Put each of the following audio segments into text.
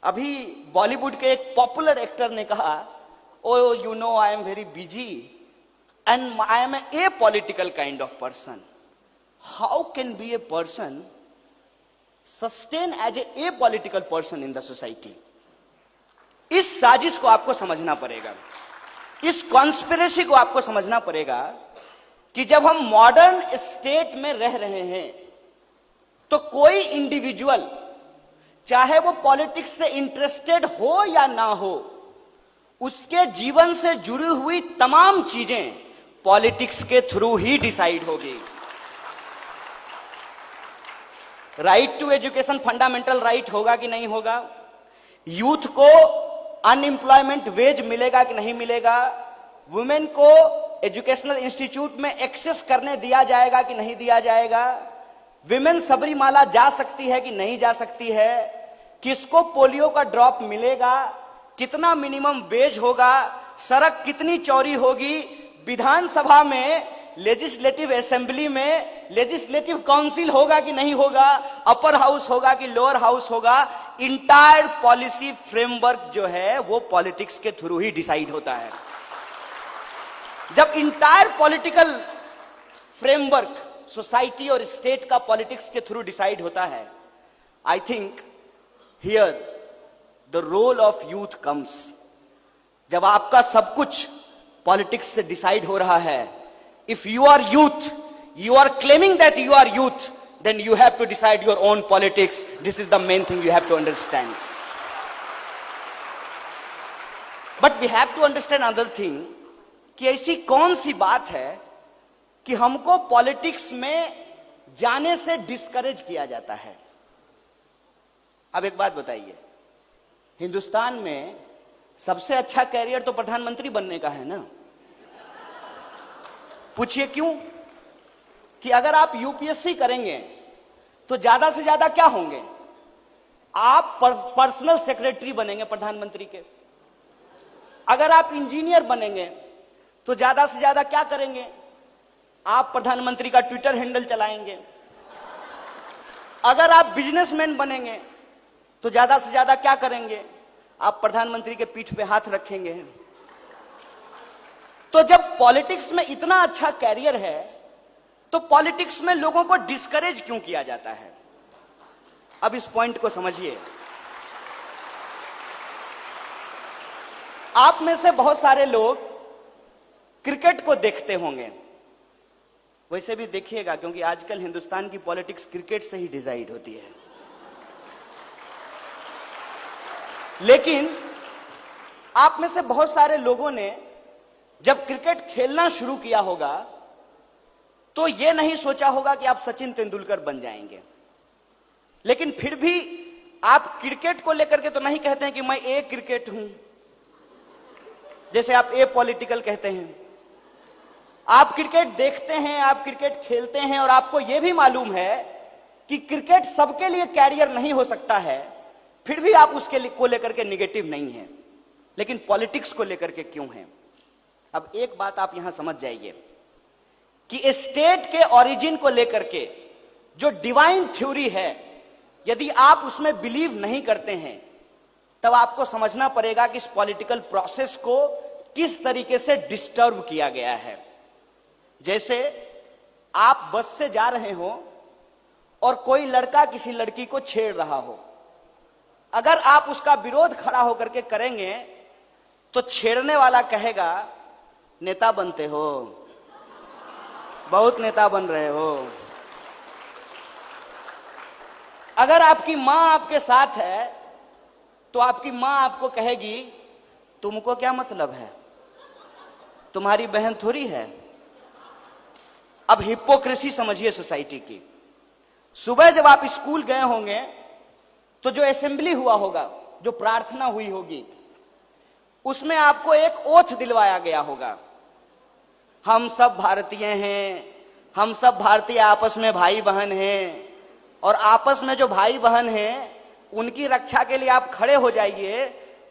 अभी बॉलीवुड के एक पॉपुलर एक्टर ने कहा, oh you know I am very busy and I am a political kind of person. How can be a person sustain as a political person in the society? इस साजिश को आपको समझना पड़ेगा, इस कॉन्स्पिरेसी को आपको समझना पड़ेगा कि जब हम मॉडर्न स्टेट में रह रहे हैं तो कोई इंडिविजुअल, चाहे वो पॉलिटिक्स से इंटरेस्टेड हो या ना हो, उसके जीवन से जुड़ी हुई तमाम चीजें पॉलिटिक्स के थ्रू ही डिसाइड होगी. Right to education fundamental right होगा कि नहीं होगा? यूथ को अनएम्प्लॉयमेंट वेज मिलेगा कि नहीं मिलेगा? वुमेन को एजुकेशनल इंस्टीट्यूट में एक्सेस करने दिया जाएगा कि नहीं दिया जाएगा? विमेन सबरीमाला जा सकती है कि नहीं जा सकती है? किसको पोलियो का ड्रॉप मिलेगा? कितना मिनिमम वेज होगा? सड़क कितनी चौड़ी होगी? विधानसभा में, लेजिस्लेटिव असेंबली में लेजिस्लेटिव काउंसिल होगा कि नहीं होगा? अपर हाउस होगा कि लोअर हाउस होगा? इंटायर पॉलिसी फ्रेमवर्क जो है वो पॉलिटिक्स के थ्रू ही डिसाइड होता है. जब इंटायर पॉलिटिकल फ्रेमवर्क सोसाइटी और स्टेट का पॉलिटिक्स के थ्रू डिसाइड होता है, I think here the role of youth comes. जब आपका सब कुछ पॉलिटिक्स से डिसाइड हो रहा है, if you are youth, you are claiming that you are youth, then you have to decide your own politics. This is the main thing you have to understand. But we have to understand another thing, कि ऐसी कौन सी बात है कि हमको politics में जाने से डिस्करेज किया जाता है. अब एक बात बताइए, हिंदुस्तान में सबसे अच्छा कैरियर तो प्रधानमंत्री बनने का है ना? पूछिए क्यों? कि अगर आप यूपीएससी करेंगे तो ज्यादा से ज्यादा क्या होंगे? आप पर्सनल सेक्रेटरी बनेंगे प्रधानमंत्री के. अगर आप इंजीनियर बनेंगे तो ज्यादा से ज्यादा क्या करेंगे? आप प्रधानमंत्री का ट्विटर हैंडल चलाएंगे. अगर आप बिजनेसमैन बनेंगे तो ज्यादा से ज्यादा क्या करेंगे? आप प्रधानमंत्री के पीठ पे हाथ रखेंगे. तो जब पॉलिटिक्स में इतना अच्छा कैरियर है तो पॉलिटिक्स में लोगों को डिस्करेज क्यों किया जाता है? अब इस पॉइंट को समझिए. आप में से बहुत सारे लोग क्रिकेट को देखते होंगे. वैसे भी देखिएगा, क्योंकि आजकल हिंदुस्तान की पॉलिटिक्स क्रिकेट से ही डिसाइड होती है. लेकिन आप में से बहुत सारे लोगों ने जब क्रिकेट खेलना शुरू किया होगा तो यह नहीं सोचा होगा कि आप सचिन तेंदुलकर बन जाएंगे. लेकिन फिर भी आप क्रिकेट को लेकर के तो नहीं कहते हैं कि मैं ए क्रिकेट हूं, जैसे आप ए पॉलिटिकल कहते हैं. आप क्रिकेट देखते हैं, आप क्रिकेट खेलते हैं, और आपको यह भी मालूम है कि क्रिकेट सबके लिए कैरियर नहीं हो सकता है, फिर भी आप उसके को लेकर के निगेटिव नहीं है. लेकिन पॉलिटिक्स को लेकर के क्यों है? अब एक बात आप यहां समझ जाइए कि स्टेट के ओरिजिन को लेकर के जो डिवाइन थ्योरी है, यदि आप उसमें बिलीव नहीं करते हैं तब आपको समझना पड़ेगा कि इस पॉलिटिकल प्रोसेस को किस तरीके से डिस्टर्ब किया गया है. जैसे आप बस से जा रहे हो और कोई लड़का किसी लड़की को छेड़ रहा हो, अगर आप उसका विरोध खड़ा होकर के करेंगे तो छेड़ने वाला कहेगा नेता बनते हो, बहुत नेता बन रहे हो. अगर आपकी मां आपके साथ है तो आपकी मां आपको कहेगी तुमको क्या मतलब है, तुम्हारी बहन थोड़ी है. अब हिपोक्रेसी समझिए सोसाइटी की. सुबह जब आप स्कूल गए होंगे तो जो असेंबली हुआ होगा, जो प्रार्थना हुई होगी, उसमें आपको एक ओथ दिलवाया गया होगा, हम सब भारतीय हैं, हम सब भारतीय आपस में भाई बहन हैं, और आपस में जो भाई बहन हैं उनकी रक्षा के लिए आप खड़े हो जाइए.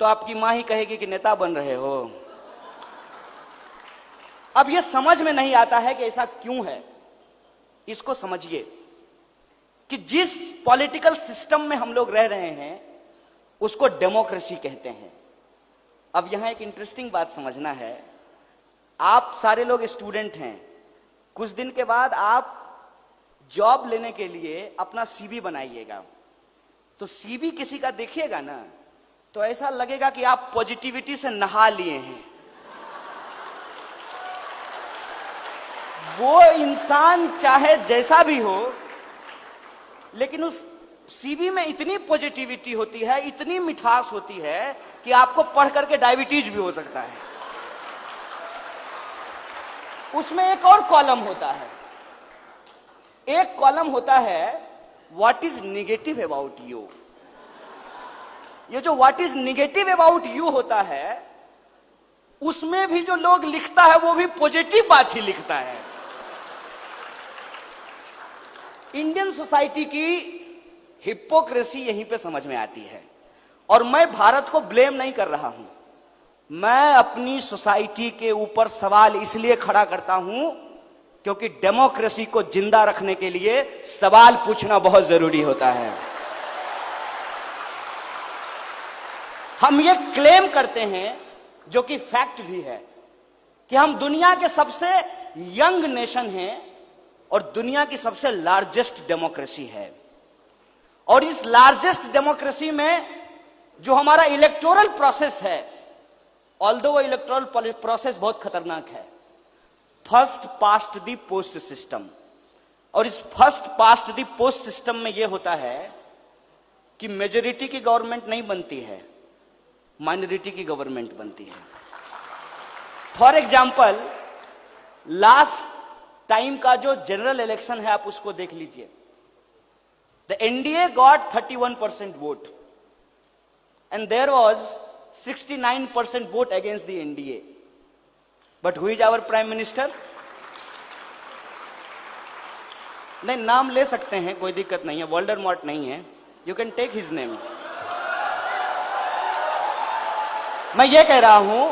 तो आपकी मां ही कहेगी कि नेता बन रहे हो. अब यह समझ में नहीं आता है कि ऐसा क्यों है. इसको समझिए कि जिस पॉलिटिकल सिस्टम में हम लोग रह रहे हैं उसको डेमोक्रेसी कहते हैं। अब यहां एक इंटरेस्टिंग बात समझना है, आप सारे लोग स्टूडेंट हैं, कुछ दिन के बाद आप जॉब लेने के लिए अपना सीवी बनाइएगा, तो सीवी किसी का देखिएगा ना तो ऐसा लगेगा कि आप पॉजिटिविटी से नहा लिए हैं। वो इंसान चाहे जैसा भी हो, लेकिन उस सीवी में इतनी पॉजिटिविटी होती है, इतनी मिठास होती है कि आपको पढ़ करके डायबिटीज भी हो सकता है। उसमें एक और कॉलम होता है, एक कॉलम होता है what is negative about you. ये जो what is negative about you होता है, उसमें भी जो लोग लिखता है वो भी पॉजिटिव बात ही लिखता है। इंडियन सोसाइटी की हिपोक्रेसी यहीं पे समझ में आती है। और मैं भारत को ब्लेम नहीं कर रहा हूं, मैं अपनी सोसाइटी के ऊपर सवाल इसलिए खड़ा करता हूं क्योंकि डेमोक्रेसी को जिंदा रखने के लिए सवाल पूछना बहुत जरूरी होता है। हम ये क्लेम करते हैं, जो कि फैक्ट भी है, कि हम दुनिया के सबसे यंग नेशन हैं और दुनिया की सबसे लार्जेस्ट डेमोक्रेसी है। और इस लार्जेस्ट डेमोक्रेसी में जो हमारा इलेक्टोरल प्रोसेस है, ऑल्दो वो इलेक्टोरल प्रोसेस बहुत खतरनाक है, first past the post system. और इस first past the post system में यह होता है कि मेजोरिटी की गवर्नमेंट नहीं बनती है, माइनॉरिटी की गवर्नमेंट बनती है। फॉर एग्जाम्पल, लास्ट टाइम का जो जनरल इलेक्शन है आप उसको देख लीजिए। The NDA got 31% vote and there was 69% vote against the NDA. But who is our prime minister? नहीं, नाम ले सकते हैं, कोई दिक्कत नहीं है, वोल्डेमॉर्ट नहीं है, you can take his name. मैं ये कह रहा हूं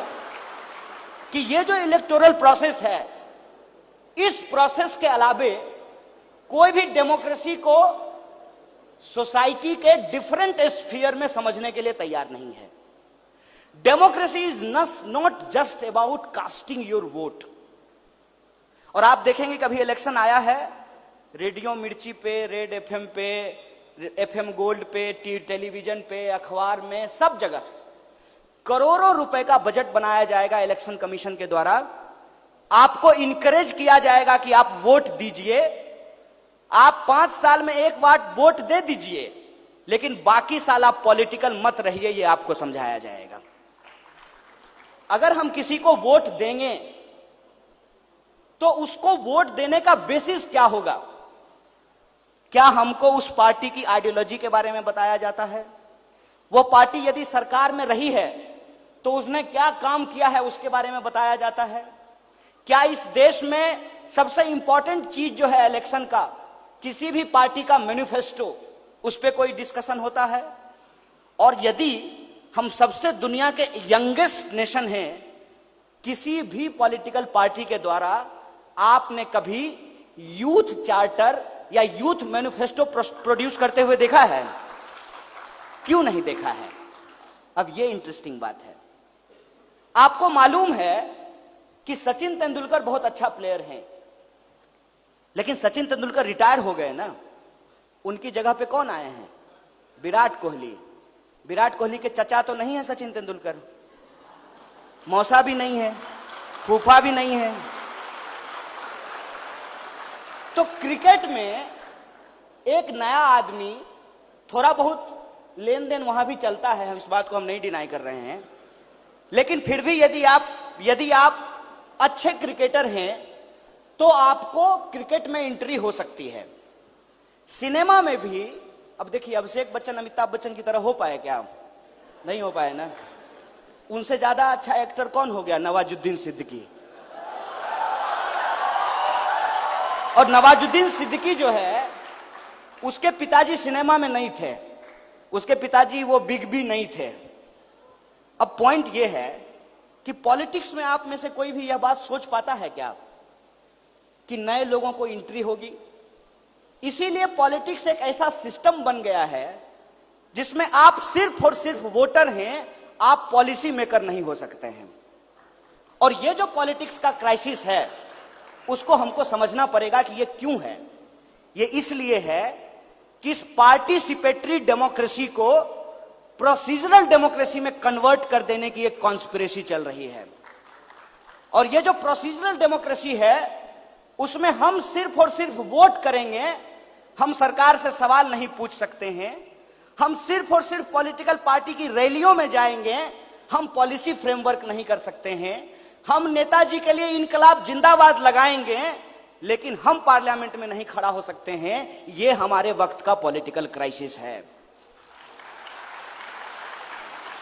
कि ये जो इलेक्टोरल प्रोसेस है, इस प्रोसेस के अलावे कोई भी डेमोक्रेसी को सोसाइटी के डिफरेंट स्फीयर में समझने के लिए तैयार नहीं है। Democracy is not just about casting your vote. और आप देखेंगे कभी इलेक्शन आया है, रेडियो मिर्ची पे, रेड एफएम पे, एफएम गोल्ड पे, टेलीविजन पे, अखबार में, सब जगह करोड़ों रुपए का बजट बनाया जाएगा इलेक्शन कमीशन के द्वारा। आपको इनकरेज किया जाएगा कि आप वोट दीजिए, आप 5 साल में एक बार वोट दे दीजिए, लेकिन बाकी साल आप पॉलिटिकल मत रहिए, ये आपको समझाया जाएगा। अगर हम किसी को वोट देंगे तो उसको वोट देने का बेसिस क्या होगा? क्या हमको उस पार्टी की आइडियोलॉजी के बारे में बताया जाता है? वो पार्टी यदि सरकार में रही है तो उसने क्या काम किया है उसके बारे में बताया जाता है? क्या इस देश में सबसे इंपॉर्टेंट चीज जो है इलेक्शन का, किसी भी पार्टी का मैनिफेस्टो, उस पर कोई डिस्कशन होता है? और यदि हम सबसे दुनिया के यंगेस्ट नेशन हैं, किसी भी पॉलिटिकल पार्टी के द्वारा आपने कभी यूथ चार्टर या यूथ मैनिफेस्टो प्रोड्यूस करते हुए देखा है? क्यों नहीं देखा है? अब यह इंटरेस्टिंग बात है। आपको मालूम है कि सचिन तेंदुलकर बहुत अच्छा प्लेयर हैं, लेकिन सचिन तेंदुलकर रिटायर हो गए ना, उनकी जगह पे कौन आए हैं? विराट कोहली। विराट कोहली के चचा तो नहीं है सचिन तेंदुलकर, मौसा भी नहीं है, फूफा भी नहीं है। तो क्रिकेट में एक नया आदमी, थोड़ा बहुत लेन देन वहां भी चलता है, हम इस बात को हम नहीं डिनाई कर रहे हैं, लेकिन फिर भी यदि आप अच्छे क्रिकेटर हैं तो आपको क्रिकेट में एंट्री हो सकती है। सिनेमा में भी, अब देखिए अभिषेक बच्चन अमिताभ बच्चन की तरह हो पाए क्या? नहीं हो पाए ना। उनसे ज्यादा अच्छा एक्टर कौन हो गया? नवाजुद्दीन सिद्दीकी। और नवाजुद्दीन सिद्दीकी जो है, उसके पिताजी सिनेमा में नहीं थे, उसके पिताजी वो बिग बी नहीं थे। अब पॉइंट ये है कि पॉलिटिक्स में आप में से कोई भी यह बात सोच पाता है क्या कि नए लोगों को एंट्री होगी? इसीलिए पॉलिटिक्स एक ऐसा सिस्टम बन गया है जिसमें आप सिर्फ और सिर्फ वोटर हैं, आप पॉलिसी मेकर नहीं हो सकते हैं। और ये जो पॉलिटिक्स का क्राइसिस है, उसको हमको समझना पड़ेगा कि ये क्यों है। ये इसलिए है कि इस पार्टिसिपेटरी डेमोक्रेसी को प्रोसीजरल डेमोक्रेसी में कन्वर्ट कर देने की एक कॉन्स्पिरेसी चल रही है। और ये जो प्रोसीजरल डेमोक्रेसी है, उसमें हम सिर्फ और सिर्फ वोट करेंगे, हम सरकार से सवाल नहीं पूछ सकते हैं, हम सिर्फ और सिर्फ पॉलिटिकल पार्टी की रैलियों में जाएंगे, हम पॉलिसी फ्रेमवर्क नहीं कर सकते हैं, हम नेताजी के लिए इनकलाब जिंदाबाद लगाएंगे, लेकिन हम पार्लियामेंट में नहीं खड़ा हो सकते हैं। यह हमारे वक्त का पॉलिटिकल क्राइसिस है।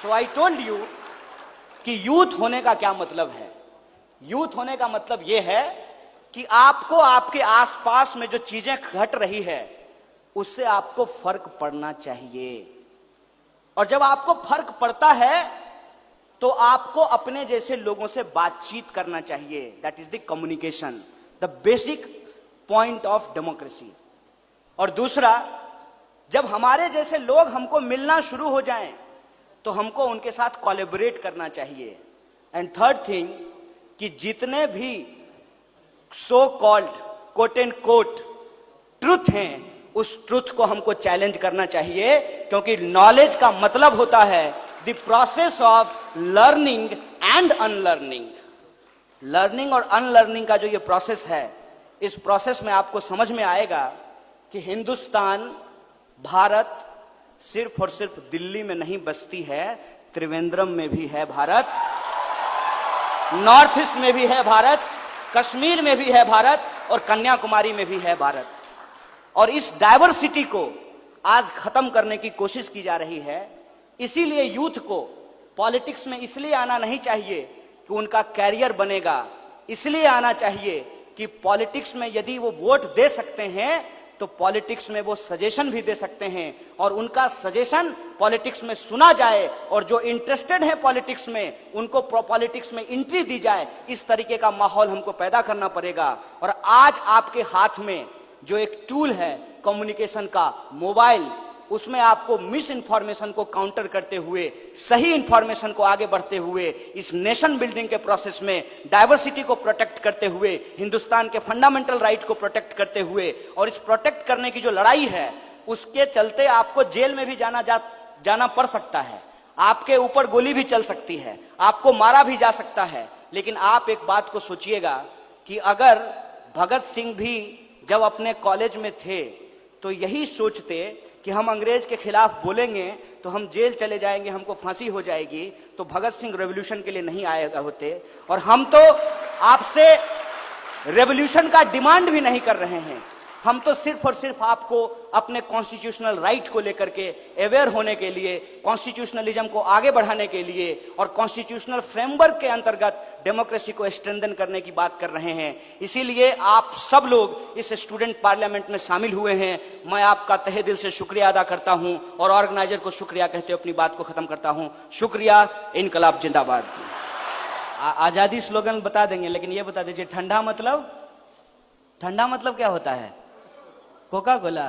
सो आई टोल्ड यू कि यूथ होने का क्या मतलब है। यूथ होने का मतलब यह है कि आपको आपके आसपास में जो चीजें घट रही है, उससे आपको फर्क पड़ना चाहिए। और जब आपको फर्क पड़ता है, तो आपको अपने जैसे लोगों से बातचीत करना चाहिए। That is the communication, the basic point of democracy. और दूसरा, जब हमारे जैसे लोग हमको मिलना शुरू हो जाएं, तो हमको उनके साथ कोलैबोरेट करना चाहिए। एंड थर्ड थिंग, कि जितने भी so called quote and quote truth हैं, उस ट्रुथ को हमको चैलेंज करना चाहिए, क्योंकि नॉलेज का मतलब होता है the process of learning and unlearning. Learning और अनलर्निंग का जो ये प्रोसेस है, इस प्रोसेस में आपको समझ में आएगा कि हिंदुस्तान, भारत सिर्फ और सिर्फ दिल्ली में नहीं बसती है, त्रिवेंद्रम में भी है भारत, नॉर्थ ईस्ट में भी है भारत, कश्मीर में भी है भारत, और कन्याकुमारी में भी है भारत। और इस डाइवर्सिटी को आज खत्म करने की कोशिश की जा रही है। इसीलिए यूथ को पॉलिटिक्स में इसलिए आना नहीं चाहिए कि उनका कैरियर बनेगा, इसलिए आना चाहिए कि पॉलिटिक्स में यदि वो वोट दे सकते हैं, तो पॉलिटिक्स में वो सजेशन भी दे सकते हैं, और उनका सजेशन पॉलिटिक्स में सुना जाए, और जो इंटरेस्टेड है पॉलिटिक्स में, उनको पॉलिटिक्स में एंट्री दी जाए। इस तरीके का माहौल हमको पैदा करना पड़ेगा। और आज आपके हाथ में जो एक टूल है कम्युनिकेशन का, मोबाइल, उसमें आपको मिस इंफॉर्मेशन को काउंटर करते हुए, सही इंफॉर्मेशन को आगे बढ़ते हुए, इस नेशन बिल्डिंग के प्रोसेस में डाइवर्सिटी को प्रोटेक्ट करते हुए, हिंदुस्तान के फंडामेंटल राइट को प्रोटेक्ट करते हुए, और इस प्रोटेक्ट करने की जो लड़ाई है, उसके चलते आपको जेल में भी जाना पड़ सकता है, आपके ऊपर गोली भी चल सकती है, आपको मारा भी जा सकता है। लेकिन आप एक बात को सोचिएगा कि अगर भगत सिंह भी जब अपने कॉलेज में थे, तो यही सोचते कि हम अंग्रेज के खिलाफ बोलेंगे तो हम जेल चले जाएंगे, हमको फांसी हो जाएगी, तो भगत सिंह रेवोल्यूशन के लिए नहीं आए होते। और हम तो आपसे रेवोल्यूशन का डिमांड भी नहीं कर रहे हैं, हम तो सिर्फ और सिर्फ आपको अपने कॉन्स्टिट्यूशनल राइट को लेकर के अवेयर होने के लिए, कॉन्स्टिट्यूशनलिज्म को आगे बढ़ाने के लिए, और कॉन्स्टिट्यूशनल फ्रेमवर्क के अंतर्गत डेमोक्रेसी को स्ट्रेंथन करने की बात कर रहे हैं। इसीलिए आप सब लोग इस स्टूडेंट पार्लियामेंट में शामिल हुए हैं। मैं आपका तहे दिल से शुक्रिया अदा करता हूं, और ऑर्गेनाइजर को शुक्रिया कहते हुए अपनी बात को खत्म करता हूं। शुक्रिया, इनकलाब जिंदाबाद। आजादी स्लोगन बता देंगे, लेकिन ये बता दीजिए, ठंडा मतलब क्या होता है? कोका कोला,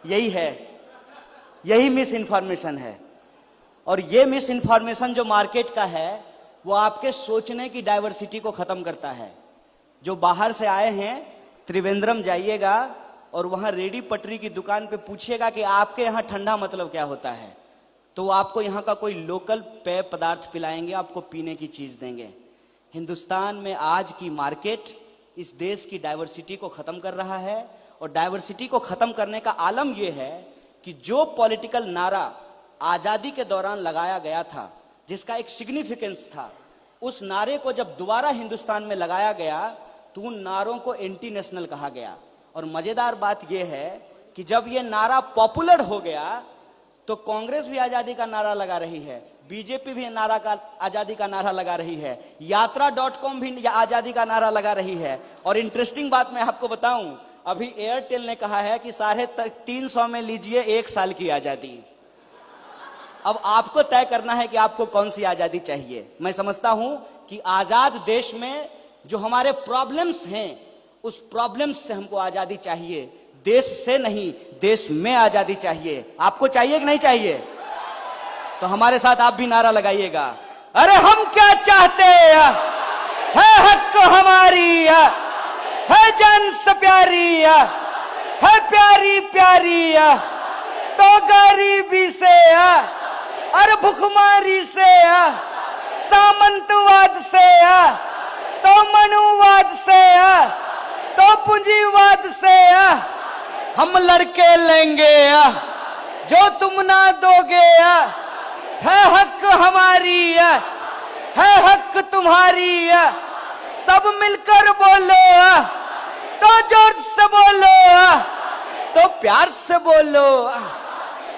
यही है, यही मिस इंफॉर्मेशन है। और ये मिस इंफॉर्मेशन जो मार्केट का है, वो आपके सोचने की डाइवर्सिटी को खत्म करता है। जो बाहर से आए हैं, त्रिवेंद्रम जाइएगा और वहां रेडी पटरी की दुकान पे पूछिएगा कि आपके यहाँ ठंडा मतलब क्या होता है, तो आपको यहाँ का कोई लोकल पेय पदार्थ पिलाएंगे, आपको पीने की चीज देंगे। हिंदुस्तान में आज की मार्केट इस देश की डाइवर्सिटी को खत्म कर रहा है, और डाइवर्सिटी को खत्म करने का आलम यह है कि जो पॉलिटिकल नारा आजादी के दौरान लगाया गया था, जिसका एक सिग्निफिकेंस था, उस नारे को जब दोबारा हिंदुस्तान में लगाया गया, तो उन नारों को एंटी नेशनल कहा गया। और मजेदार बात यह है कि जब यह नारा पॉपुलर हो गया, तो कांग्रेस भी आजादी का नारा लगा रही है, बीजेपी भी आजादी का नारा लगा रही है, यात्रा.com भी आजादी का नारा लगा रही है। और इंटरेस्टिंग बात मैं आपको बताऊं, अभी एयरटेल ने कहा है कि 350 में लीजिए 1 साल की आजादी। अब आपको तय करना है कि आपको कौन सी आजादी चाहिए। मैं समझता हूं कि आजाद देश में जो हमारे प्रॉब्लम्स हैं, उस प्रॉब्लम्स से हमको आजादी चाहिए। देश से नहीं, देश में आजादी चाहिए। आपको चाहिए कि नहीं चाहिए? तो हमारे साथ आप भी नारा लगाइएगा, अरे हम क्या चाहते हैं, है हक हमारी, है जान से प्यारी, है प्यारी प्यारी, तो गरीबी से, अरे भुखमारी से, सामंतवाद से, तो मनुवाद से, तो पूंजीवाद से हम लड़के लेंगे जो तुम ना दोगे। है हक हमारी, है हक तुम्हारी, सब मिलकर बोलो, तो जोर से बोलो, तो प्यार से बोलो,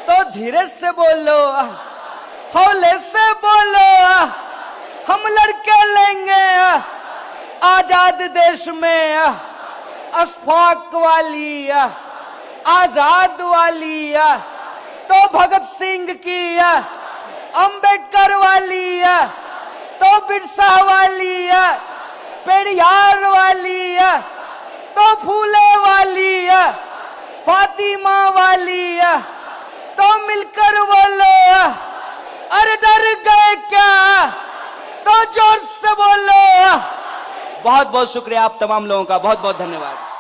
तो धीरे से बोलो, हौले से बोलो। हम लड़के लेंगे आजाद देश में अशफाक वाली, आजाद वाली, तो भगत सिंह की, अंबेडकर वाली, तो बिरसा वाली, पेरियार वाली, तो फूले वाली, फातिमा वाली, तो मिलकर बोलो, अरे डर गए क्या, तो जोर से बोलो। बहुत बहुत शुक्रिया आप तमाम लोगों का, बहुत बहुत धन्यवाद।